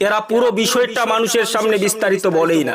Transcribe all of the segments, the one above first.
এরা পুরো বিষয়টা মানুষের সামনে বিস্তারিত বলেই না।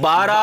12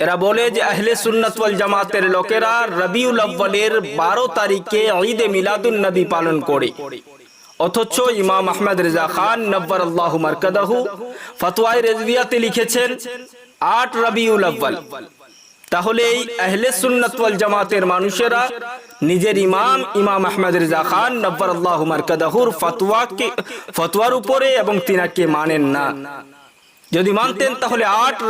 এরা বলে যে আহলে সুন্নাত ওয়াল জামাতের লোকেরা রবিউল আউয়ালের 12 তারিখে ঈদ মিলাদুন নবী পালন করে, অথচ ইমাম আহমদ রেজা খান নব্বরাল্লাহু মারকাদাহু ফতোয়ায়ে রেজভিয়াতে লিখেছেন 8 রবিউল আউয়াল। তাহলে এই আহলে সুন্নাত ওয়াল জামাতের মানুষেরা নিজের ইমাম আহমদ রেজা খান নব্বরাল্লাহু মারকাদাহুর ফতোয়ার উপরে এবং তিনাকে মানেন না। যদি মানতেন তাহলে 8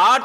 8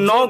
9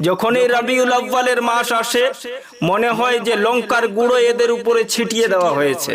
যখনই রবিউল আউয়ালের মাস আসে মনে হয় যে লঙ্কার গুঁড়ো এদের উপরে ছিটিয়ে দেওয়া হয়েছে।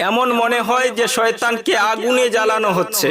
এমন মনে হয় যে শয়তানকে আগুনে জ্বালানো হচ্ছে।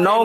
9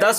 10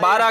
12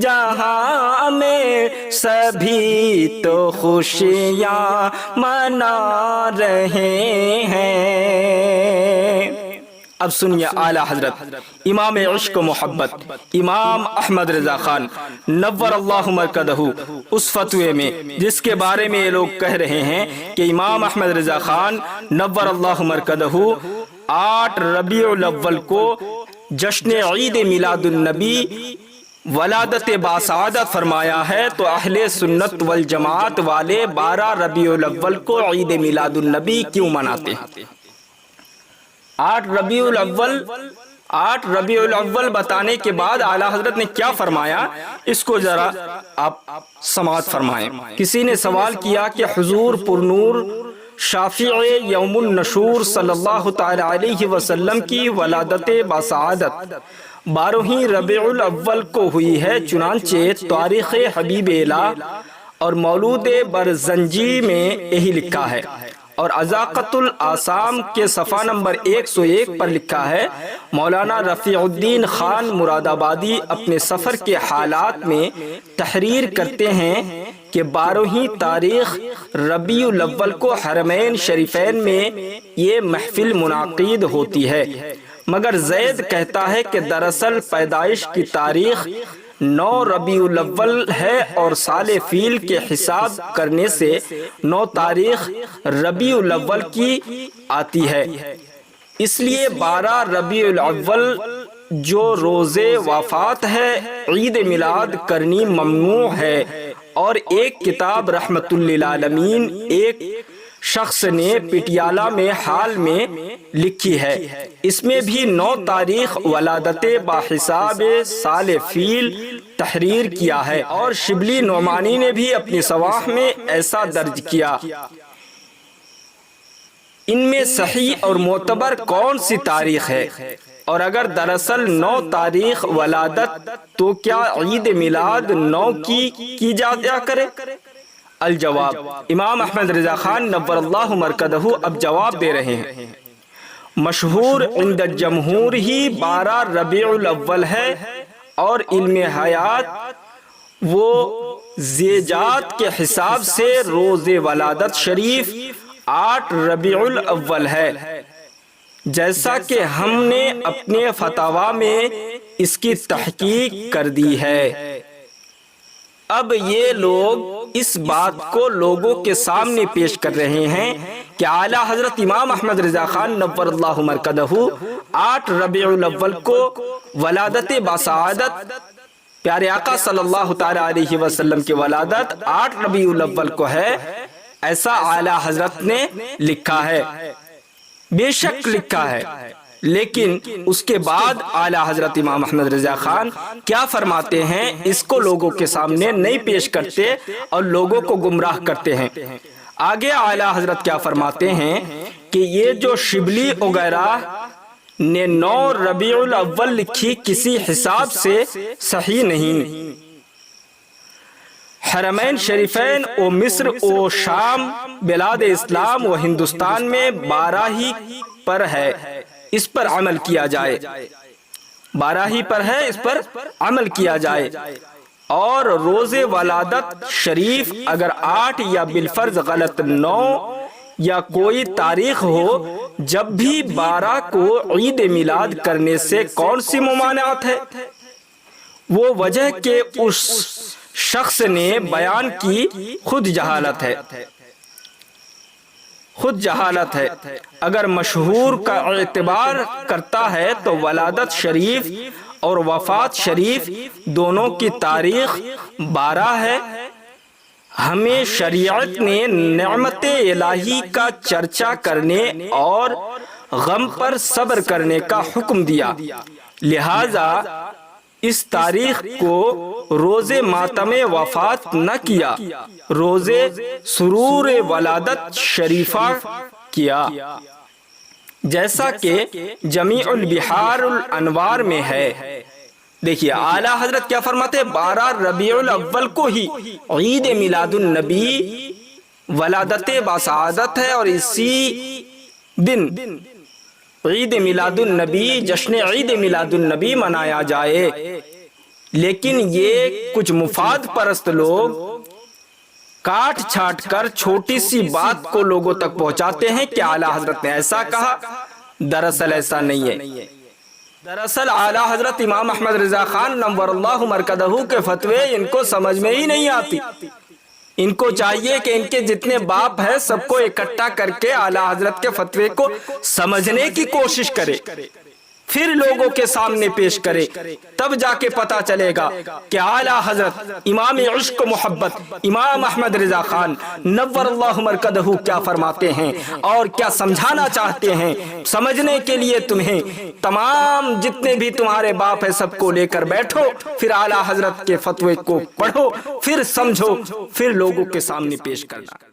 جہاں میں سبھی تو خوشیاں منا رہے ہیں۔ اب سنیے اعلیٰ حضرت امام عشق و محبت امام احمد رضا خان نور اللہ مرکزہ اس فتوے میں جس کے بارے میں یہ لوگ کہہ رہے ہیں کہ امام احمد رضا خان نور اللہ مرکزہ 8 ربیع الاول کو جشن عید میلاد النبی ولادت باسعادت فرمایا ہے، تو اہل سنت والجماعت والے 12 ربیع الاول کو عید میلاد النبی کیوں مناتے ہیں؟ 8 ربیع الاول بتانے کے بعد اعلیٰ حضرت نے کیا فرمایا، اس کو ذرا آپ سماعت فرمائیں۔ کسی نے سوال کیا کہ حضور پرنور شافع یوم النشور صلی اللہ تعالی علیہ وسلم کی ولادت باسعادت 12 ربیع الاول کو ہوئی ہے، چنانچہ تاریخ حبیب الہ اور مولود برزنجی میں یہی لکھا ہے، اور اذاقت الآثام کے صفحہ نمبر 101 پر لکھا ہے، مولانا رفیع الدین خان مراد آبادی اپنے سفر کے حالات میں تحریر کرتے ہیں کہ 12 تاریخ ربیع الاول کو حرمین شریفین میں یہ محفل منعقد ہوتی ہے، مگر زید کہتا ہے کہ دراصل پیدائش کی تاریخ 9 ربیع الاول ہے اور سال فیل کے حساب کرنے سے 9 تاریخ ربیع الاول کی آتی ہے، اس لیے 12 ربیع الاول جو روز وفات ہے عید میلاد کرنی ممنوع ہے۔ اور ایک کتاب رحمت للعالمین ایک شخص نے پٹیالہ میں حال میں لکھی ہے، اس میں بھی 9 تاریخ ولادت باحساب سال فیل تحریر کیا ہے، اور شبلی نعمانی نے بھی اپنی صواح میں ایسا درج کیا۔ ان میں صحیح اور معتبر کون سی تاریخ ہے؟ اور اگر دراصل 9 تاریخ ولادت تو کیا عید میلاد 9 کی جایا کرے؟ الجواب، امام احمد رضا خان نور اللہ مرکزہ اب جواب دے رہے ہیں۔ مشہور عند الجمہور ہی 12 ربیع الاول ہے، اور علم حیات وہ زیجات کے حساب سے روز ولادت شریف 8 ربیع الاول ہے، جیسا کہ ہم نے اپنے فتاوی میں اس کی تحقیق کر دی ہے۔ اب یہ لوگ اس بات کو لوگوں کے سامنے پیش کر رہے ہیں کہ اعلیٰ حضرت امام احمد رضا خان نور اللہ مرکزہ 8 ربیع الاول کو ولادت باسعادت پیارے آقا صلی اللہ تعالی علیہ وسلم کی ولادت 8 ربیع الاول کو ہے، ایسا اعلیٰ حضرت نے لکھا ہے۔ بے شک لکھا ہے، لیکن اس کے بعد اعلیٰ حضرت امام احمد رضا خان کیا فرماتے ہیں اس کو لوگوں کے سامنے نہیں پیش کرتے اور لوگوں کو گمراہ کرتے ہیں۔ آگے اعلیٰ حضرت کیا فرماتے ہیں کہ یہ جو شبلی وغیرہ نے 9 ربیع الاول لکھی کسی حساب سے صحیح نہیں۔ حرمین شریفین و مصر و شام بلاد اسلام و ہندوستان میں 12 ہی پر ہے، اس پر عمل کیا جائے، 12 ہی پر ہے، اس پر عمل کیا جائے۔ اور روز ولادت شریف اگر 8 یا بالفرض غلط 9 یا کوئی تاریخ ہو، جب بھی 12 کو عید میلاد کرنے سے کون سی ممانعت ہے؟ وہ وجہ کہ اس شخص نے بیان کی خود جہالت ہے، خود جہالت ہے۔ اگر مشہور کا اعتبار کرتا ہے تو ولادت شریف اور وفات شریف دونوں کی تاریخ 12 ہے۔ ہمیں شریعت نے نعمت الہی کا چرچا کرنے اور غم پر صبر کرنے کا حکم دیا، لہذا اس تاریخ کو روز ماتم وفات نہ کیا، روز سرور ولادت شریفہ کیا، جیسا کہ جمیع البحار الانوار میں ہے۔ دیکھیے اعلیٰ حضرت کیا فرماتے ہیں، 12 ربیع الاول کو ہی عید میلاد النبی ولادت باسعادت ہے، اور اسی دن عید میلاد النبی جشن عید میلاد النبی منایا جائے، لیکن یہ کچھ مفاد پرست لوگ کاٹ چھاٹ کر چھوٹی سی بات کو لوگوں تک پہنچاتے ہیں کہ اعلیٰ حضرت نے ایسا کہا. دراصل ایسا نہیں ہے. دراصل اعلیٰ حضرت امام احمد رضا خان نور اللہ مرکزہ کے فتوے ان کو سمجھ میں ہی نہیں آتی. ان کو چاہیے کہ ان کے جتنے باپ ہیں سب کو اکٹھا کر کے اعلیٰ حضرت کے فتوے کو سمجھنے کی کوشش کرے, پھر لوگوں کے سامنے پیش کرے, تب جا کے پتا چلے گا کہ اعلیٰ حضرت امام عشق و محبت امام احمد رضا خان نور اللہ مرکزہ کیا فرماتے ہیں اور کیا سمجھانا چاہتے ہیں. سمجھنے کے لیے تمہیں تمام جتنے بھی تمہارے باپ ہیں سب کو لے کر بیٹھو, پھر اعلیٰ حضرت کے فتوے کو پڑھو, پھر سمجھو, پھر لوگوں کے سامنے پیش کرنا.